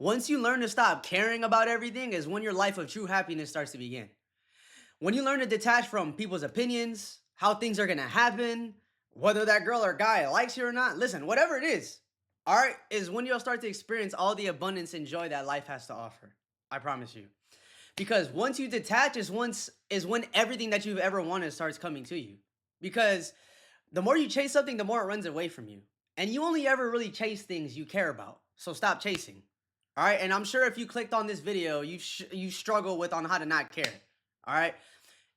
Once you learn to stop caring about everything is when your life of true happiness starts to begin. When you learn to detach from people's opinions, how things are gonna happen, whether that girl or guy likes you or not, listen, whatever it is, all right, is when you'll start to experience all the abundance and joy that life has to offer. I promise you. Because once you detach is when everything that you've ever wanted starts coming to you. Because the more you chase something, the more it runs away from you. And you only ever really chase things you care about. So stop chasing. All right? And I'm sure if you clicked on this video, you struggle with on how to not care. All right?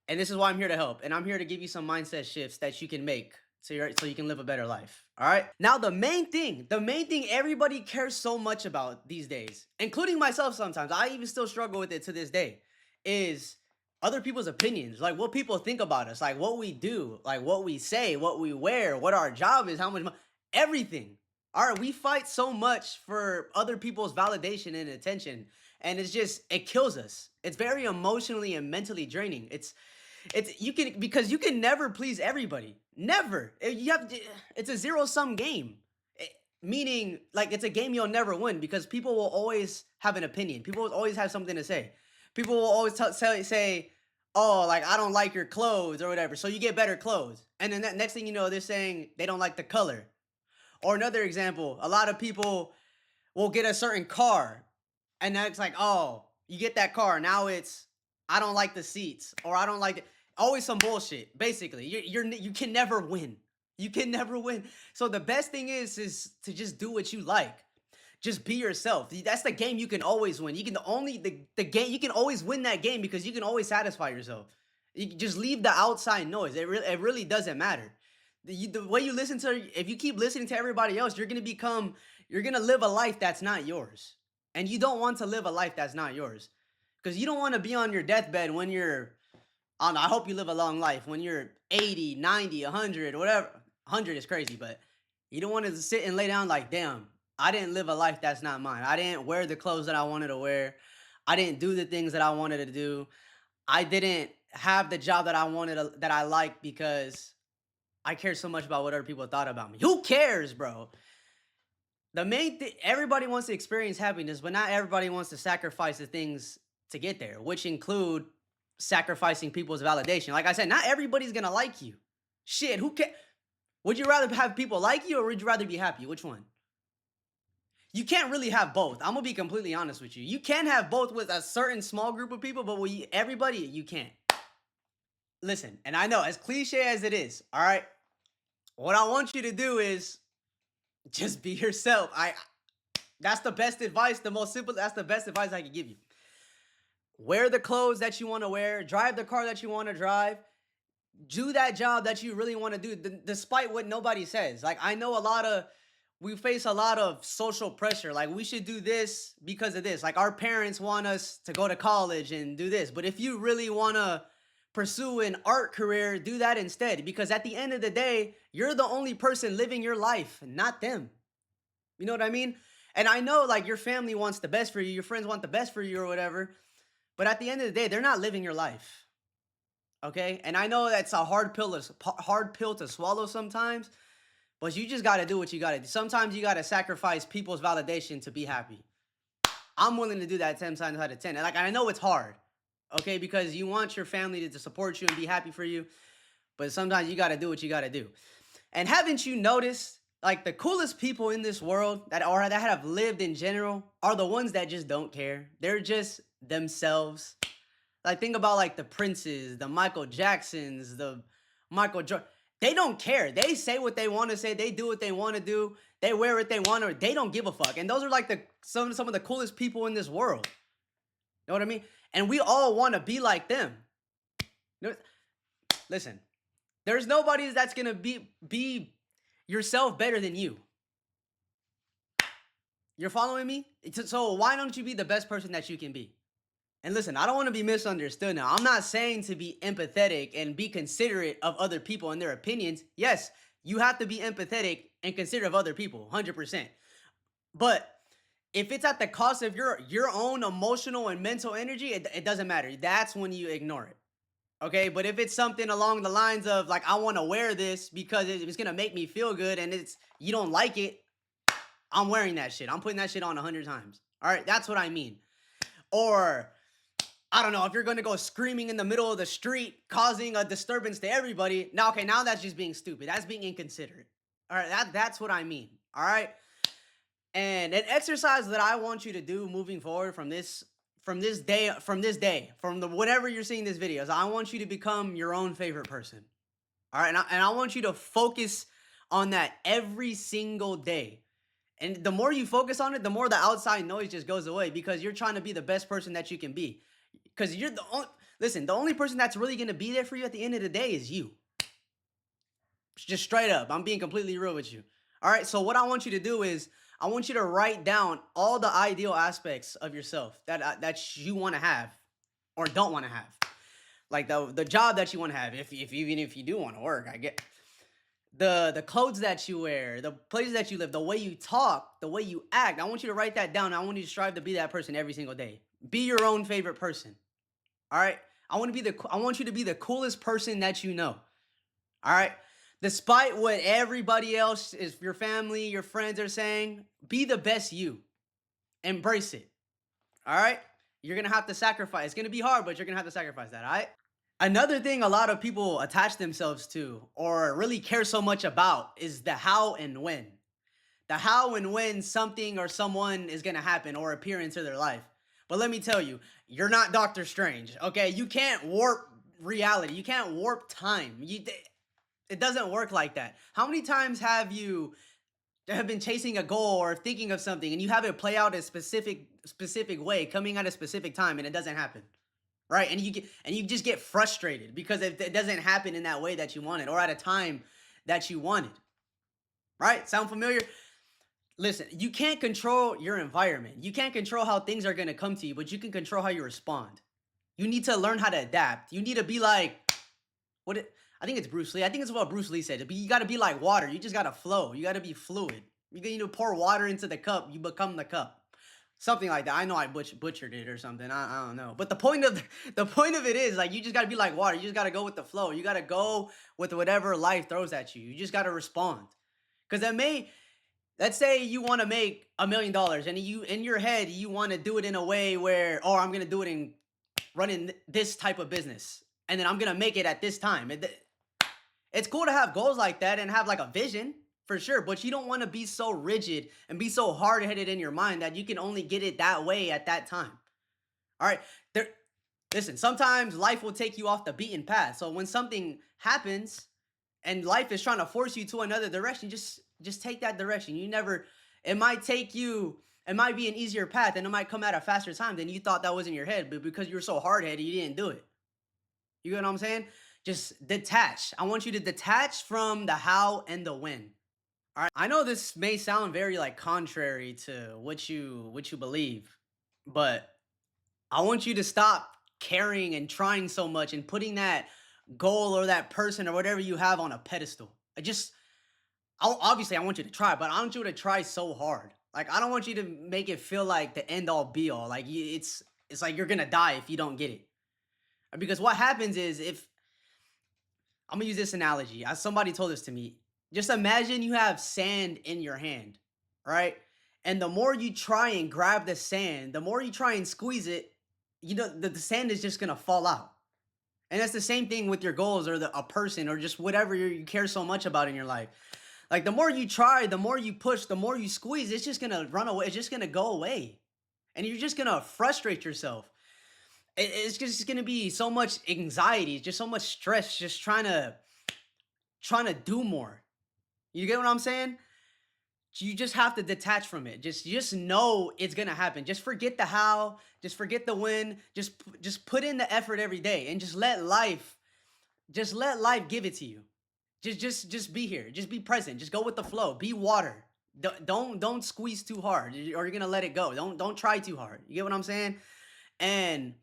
And this is why I'm here to help. And I'm here to give you some mindset shifts that you can make so you can live a better life. All right? Now the main thing everybody cares so much about these days, including myself sometimes. I even still struggle with it to this day is other people's opinions, like what people think about us, like what we do, like what we say, what we wear, what our job is, how much money, everything. All right, we fight so much for other people's validation and attention, and it kills us. It's very emotionally and mentally draining. It's you can because you can never please everybody. Never. It's a zero sum game. Meaning like it's a game you'll never win because people will always have an opinion. People will always have something to say. People will always say, "Oh, like I don't like your clothes or whatever." So you get better clothes. And then that next thing you know, they're saying they don't like the color. Or another example, a lot of people will get a certain car and now it's like, "Oh, you get that car. Now it's I don't like the seats or I don't like it." Always some bullshit. Basically, you can never win. You can never win. So the best thing is to just do what you like. Just be yourself. That's the game you can always win. You can only the game you can always win that game because you can always satisfy yourself. You can just leave the outside noise. It really doesn't matter. The way you listen to if you keep listening to everybody else, you're gonna live a life that's not yours. And you don't want to live a life that's not yours. Because you don't want to be on your deathbed when you're I don't know, I hope you live a long life when you're 80, 90, 100, whatever. 100 is crazy, but you don't want to sit and lay down like, damn, I didn't live a life that's not mine. I didn't wear the clothes that I wanted to wear. I didn't do the things that I wanted to do. I didn't have the job that that I liked because I cared so much about what other people thought about me. Who cares, bro? The main thing, everybody wants to experience happiness, but not everybody wants to sacrifice the things to get there, which include sacrificing people's validation. Like I said, not everybody's gonna like you. Shit, who cares? Would you rather have people like you or would you rather be happy? Which one? You can't really have both. I'm gonna be completely honest with you. You can have both with a certain small group of people, but with everybody, you can't. Listen, and I know as cliche as it is, all right. What I want you to do is just be yourself. That's the best advice, the most simple. That's the best advice I can give you. Wear the clothes that you want to wear, drive the car that you want to drive, do that job that you really want to do, despite what nobody says. Like, I know we face a lot of social pressure. Like, we should do this because of this. Like, our parents want us to go to college and do this. But if you really want to pursue an art career, do that instead. Because at the end of the day, you're the only person living your life, not them. You know what I mean? And I know, like, your family wants the best for you, your friends want the best for you or whatever. But at the end of the day, they're not living your life. Okay? And I know that's a hard pill to swallow sometimes, but you just got to do what you got to do. Sometimes you got to sacrifice people's validation to be happy. I'm willing to do that 10 times out of 10. And like I know it's hard. Okay? Because you want your family to support you and be happy for you, but sometimes you got to do what you got to do. And haven't you noticed like the coolest people in this world that have lived in general are the ones that just don't care. They're just themselves. Like think about like the Princes, the Michael Jacksons, the Michael Jordan. They don't care. They say what they want to say. They do what they want to do. They wear what they want to. They don't give a fuck. And those are like some of the coolest people in this world. You know what I mean? And we all want to be like them. You know, listen, there's nobody that's gonna be yourself better than you. You're following me? So why don't you be the best person that you can be? And listen, I don't want to be misunderstood now. I'm not saying to be empathetic and be considerate of other people and their opinions. Yes, you have to be empathetic and considerate of other people, 100%. But if it's at the cost of your own emotional and mental energy, it doesn't matter. That's when you ignore it. Okay, but if it's something along the lines of like I want to wear this because it's gonna make me feel good and it's you don't like it, I'm wearing that shit. I'm putting that shit on 100 times. All right, that's what I mean. Or I don't know, if you're gonna go screaming in the middle of the street, causing a disturbance to everybody. Now, okay, now that's just being stupid. That's being inconsiderate. All right, that's what I mean. All right. And an exercise that I want you to do moving forward from the whenever you're seeing this video, is I want you to become your own favorite person. All right, and I want you to focus on that every single day. And the more you focus on it, the more the outside noise just goes away because you're trying to be the best person that you can be. Because you're the only, listen, the only person that's really gonna be there for you at the end of the day is you. Just straight up. I'm being completely real with you. All right. So what I want you to do is I want you to write down all the ideal aspects of yourself that you want to have or don't want to have. Like the job that you want to have, if even if you do want to work, I get the clothes that you wear, the places that you live, the way you talk, the way you act. I want you to write that down. I want you to strive to be that person every single day. Be your own favorite person. All right. I want you to be the coolest person that you know. All right. Despite what everybody else is, your family, your friends are saying, be the best you. Embrace it. All right. You're going to have to sacrifice. It's going to be hard, but you're going to have to sacrifice that. All right. Another thing a lot of people attach themselves to or really care so much about is the how and when. The how and when something or someone is going to happen or appear into their life. But let me tell you, you're not Doctor Strange, okay? You can't warp reality. You can't warp time. It doesn't work like that. How many times have you have been chasing a goal or thinking of something and you have it play out a specific way, coming at a specific time, and it doesn't happen? Right? And you just get frustrated because it doesn't happen in that way that you wanted or at a time that you wanted. Right? Sound familiar? Listen, you can't control your environment. You can't control how things are going to come to you, but you can control how you respond. You need to learn how to adapt. You need to be like, I think it's Bruce Lee. I think it's what Bruce Lee said. You got to be like water. You just got to flow. You got to be fluid. You need to pour water into the cup. You become the cup. Something like that. I know I butchered it or something. I don't know. But the point of it is, like, you just got to be like water. You just got to go with the flow. You got to go with whatever life throws at you. You just got to respond. Because let's say you want to make $1 million and in your head, you want to do it in a way where, oh, I'm going to do it in running this type of business. And then I'm going to make it at this time. It's cool to have goals like that and have like a vision for sure. But you don't want to be so rigid and be so hard headed in your mind that you can only get it that way at that time. All right. Listen, sometimes life will take you off the beaten path. So when something happens and life is trying to force you to another direction, just take that direction. It might be an easier path and it might come at a faster time than you thought that was in your head, but because you were so hard headed, you didn't do it. You get what I'm saying? Just detach. I want you to detach from the how and the when. All right. I know this may sound very like contrary to what you believe, but I want you to stop caring and trying so much and putting that goal or that person or whatever you have on a pedestal. Obviously I want you to try, but I want you to try so hard. Like, I don't want you to make it feel like the end all be all. Like, it's like you're gonna die if you don't get it. Because what happens is, if I'm gonna use this analogy, as somebody told this to me, just imagine you have sand in your hand, right? And the more you try and grab the sand, the more you try and squeeze it, the sand is just gonna fall out. And that's the same thing with your goals or a person or just whatever you care so much about in your life. Like, the more you try, the more you push, the more you squeeze, it's just gonna run away. It's just gonna go away. And you're just gonna frustrate yourself. It's just gonna be so much anxiety, just so much stress, just trying to do more. You get what I'm saying? You just have to detach from it. Just know it's gonna happen. Just forget the how. Just forget the when. Just put in the effort every day and just let life give it to you. Just be here. Just be present. Just go with the flow. Be water. Don't squeeze too hard, or you're gonna let it go. Don't try too hard. You get what I'm saying? And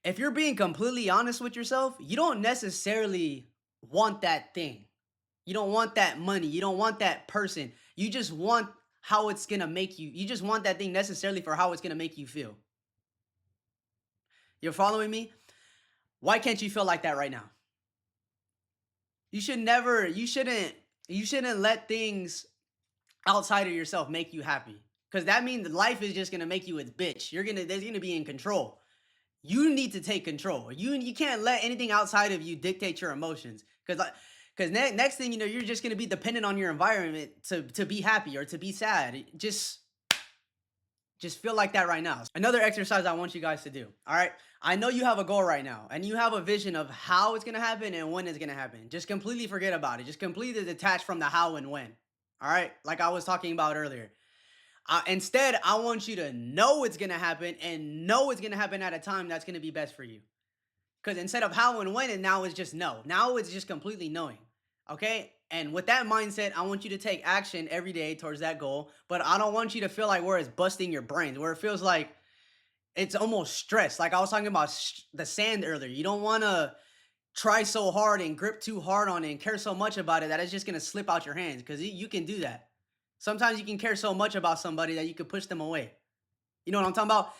if you're being completely honest with yourself, you don't necessarily want that thing. You don't want that money. You don't want that person. You just want how it's going to make you. You just want that thing necessarily for how it's going to make you feel. You're following me? Why can't you feel like that right now? You shouldn't let things outside of yourself make you happy. because that means life is just gonna make you its bitch. There's gonna be in control. You need to take control. You can't let anything outside of you dictate your emotions. Because next thing you know, you're just gonna be dependent on your environment to be happy or to be sad. Just feel like that right now. Another exercise I want you guys to do. All right. I know you have a goal right now and you have a vision of how it's going to happen and when it's going to happen. Just completely forget about it. Just completely detach from the how and when. All right. Like I was talking about earlier. Instead, I want you to know it's going to happen and know it's going to happen at a time that's going to be best for you. Because instead of how and when, and now it's just no. Now it's just completely knowing. Okay? And with that mindset, I want you to take action every day towards that goal. But I don't want you to feel like where it's busting your brains, where it feels like it's almost stress. Like I was talking about the sand earlier. You don't want to try so hard and grip too hard on it and care so much about it that it's just going to slip out your hands, because you can do that. Sometimes you can care so much about somebody that you could push them away. You know what I'm talking about?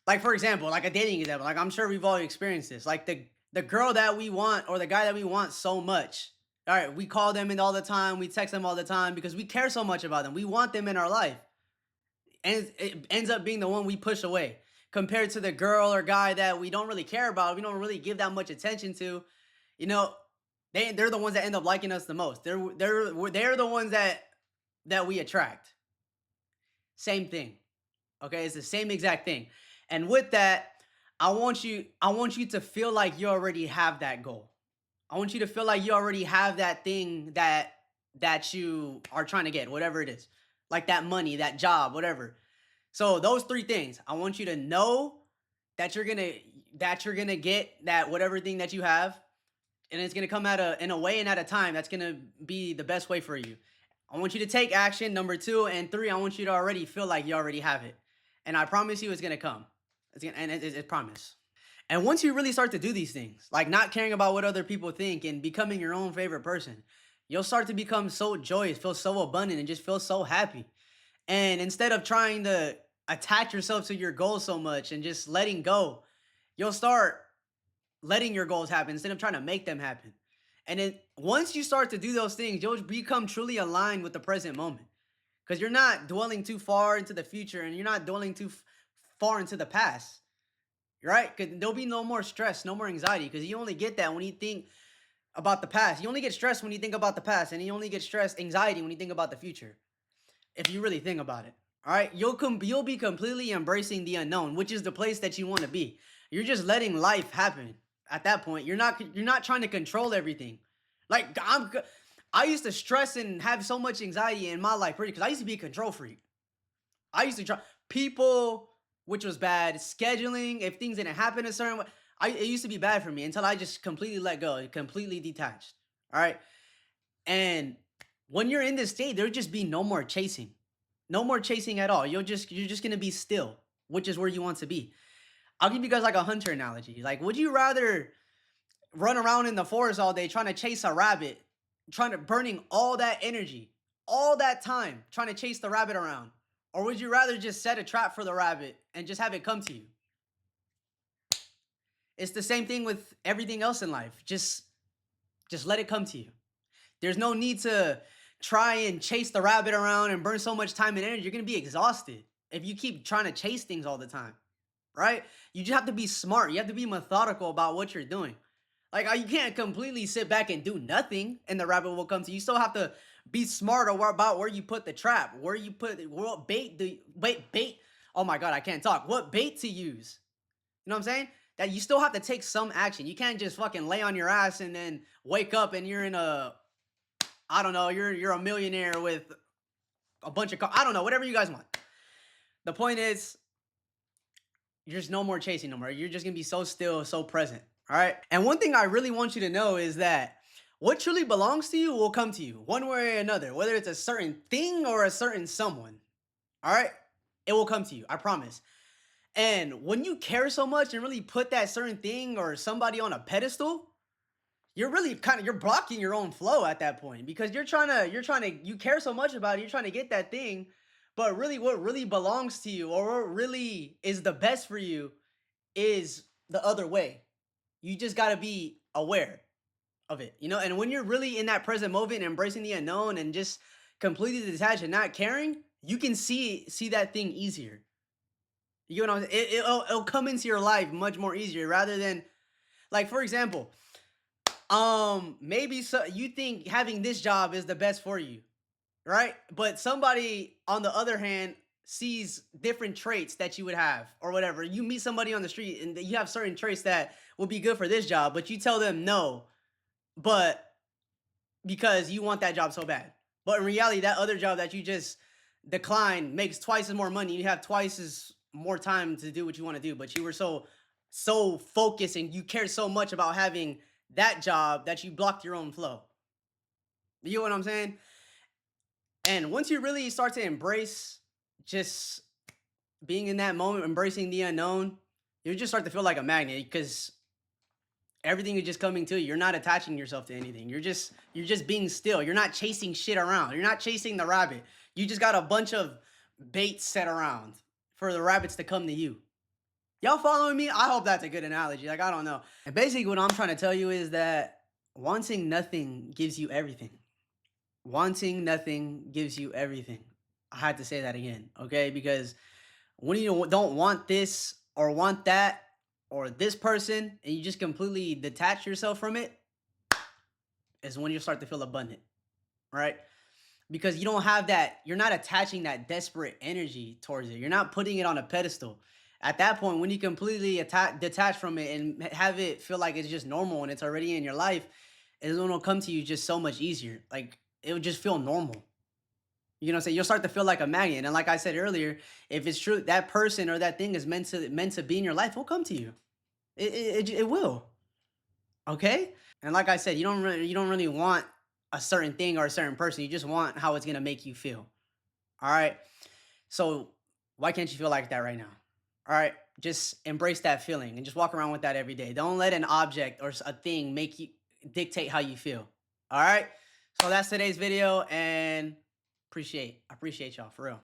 Like, for example, like a dating example. Like, I'm sure we've all experienced this. Like the girl that we want or the guy that we want so much. All right, we call them in all the time. We text them all the time because we care so much about them. We want them in our life. And it ends up being the one we push away compared to the girl or guy that we don't really care about. We don't really give that much attention to. You know, they're the ones that end up liking us the most. They're the ones that we attract. Same thing. Okay, it's the same exact thing. And with that, I want you to feel like you already have that goal. I want you to feel like you already have that thing that you are trying to get, whatever it is. Like that money, that job, whatever. So those three things, I want you to know that you're gonna get that whatever thing that you have, and it's gonna come in a way and at a time that's gonna be the best way for you. I want you to take action. Number two and three, I want you to already feel like you already have it, and I promise you, it's gonna come. It's promise. And once you really start to do these things, like not caring about what other people think and becoming your own favorite person, you'll start to become so joyous, feel so abundant, and just feel so happy. And instead of trying to attach yourself to your goals so much and just letting go, you'll start letting your goals happen instead of trying to make them happen. And then once you start to do those things, you'll become truly aligned with the present moment, because you're not dwelling too far into the future and you're not dwelling too far into the past. Right? Because there'll be no more stress, no more anxiety, because you only get that when you think about the past. You only get stressed when you think about the past, and you only get stress, anxiety when you think about the future. If you really think about it, all right, you'll be completely embracing the unknown, which is the place that you want to be. You're just letting life happen. At that point, you're not trying to control everything. Like I used to stress and have so much anxiety in my life, because I used to be a control freak. I used to try people, which was bad. Scheduling, if things didn't happen a certain way, it used to be bad for me until I just completely let go, completely detached. All right. And when you're in this state, there'll just be no more chasing. No more chasing at all. You're just gonna be still, which is where you want to be. I'll give you guys like a hunter analogy. Like, would you rather run around in the forest all day trying to chase a rabbit, trying to burning all that energy, all that time trying to chase the rabbit around? Or would you rather just set a trap for the rabbit and just have it come to you? It's the same thing with everything else in life. Just let it come to you. There's no need to try and chase the rabbit around and burn so much time and energy. You're going to be exhausted if you keep trying to chase things all the time, right? You just have to be smart. You have to be methodical about what you're doing. Like, you can't completely sit back and do nothing and the rabbit will come to you. You still have to be smart about where you put the trap, where you put what bait. Oh my God, I can't talk. What bait to use? You know what I'm saying? That you still have to take some action. You can't just fucking lay on your ass and then wake up and you're in I don't know, you're a millionaire with a bunch of I don't know, whatever you guys want. The point is, there's no more chasing no more. You're just gonna be so still, so present. All right. And one thing I really want you to know is that what truly belongs to you will come to you one way or another, whether it's a certain thing or a certain someone. All right. It will come to you. I promise. And when you care so much and really put that certain thing or somebody on a pedestal, you're really you're blocking your own flow at that point, because you care so much about it, you're trying to get that thing, but really what really belongs to you or what really is the best for you is the other way. You just got to be aware of it, you know? And when you're really in that present moment, embracing the unknown and just completely detached and not caring, you can see that thing easier. You know what I'm saying? It'll come into your life much more easier rather than, like, for example, maybe so you think having this job is the best for you, right? But somebody on the other hand sees different traits that you would have or whatever. You meet somebody on the street and you have certain traits that will be good for this job, but you tell them no, but because you want that job so bad. But in reality, that other job that you just declined makes twice as more money. You have twice as more time to do what you want to do. But you were so focused and you cared so much about having that job that you blocked your own flow. You know what I'm saying? And once you really start to embrace just being in that moment, embracing the unknown, you just start to feel like a magnet because everything is just coming to you. You're not attaching yourself to anything. You're just being still. You're not chasing shit around. You're not chasing the rabbit. You just got a bunch of baits set around for the rabbits to come to you. Y'all following me? I hope that's a good analogy. Like, I don't know. And basically what I'm trying to tell you is that wanting nothing gives you everything. Wanting nothing gives you everything. I had to say that again, okay? Because when you don't want this or want that or this person and you just completely detach yourself from it, is when you start to feel abundant, right? Because you don't have that, you're not attaching that desperate energy towards it. You're not putting it on a pedestal. At that point, when you completely detach from it and have it feel like it's just normal and it's already in your life, is when it'll come to you just so much easier. Like, it would just feel normal. You know what I'm saying? You'll start to feel like a magnet. And like I said earlier, if it's true that person or that thing is meant to be in your life, will come to you. It will. Okay? And like I said, you don't really want a certain thing or a certain person. You just want how it's gonna make you feel. All right. So why can't you feel like that right now? All right. Just embrace that feeling and just walk around with that every day. Don't let an object or a thing make you dictate how you feel. All right. So that's today's video and I appreciate y'all for real.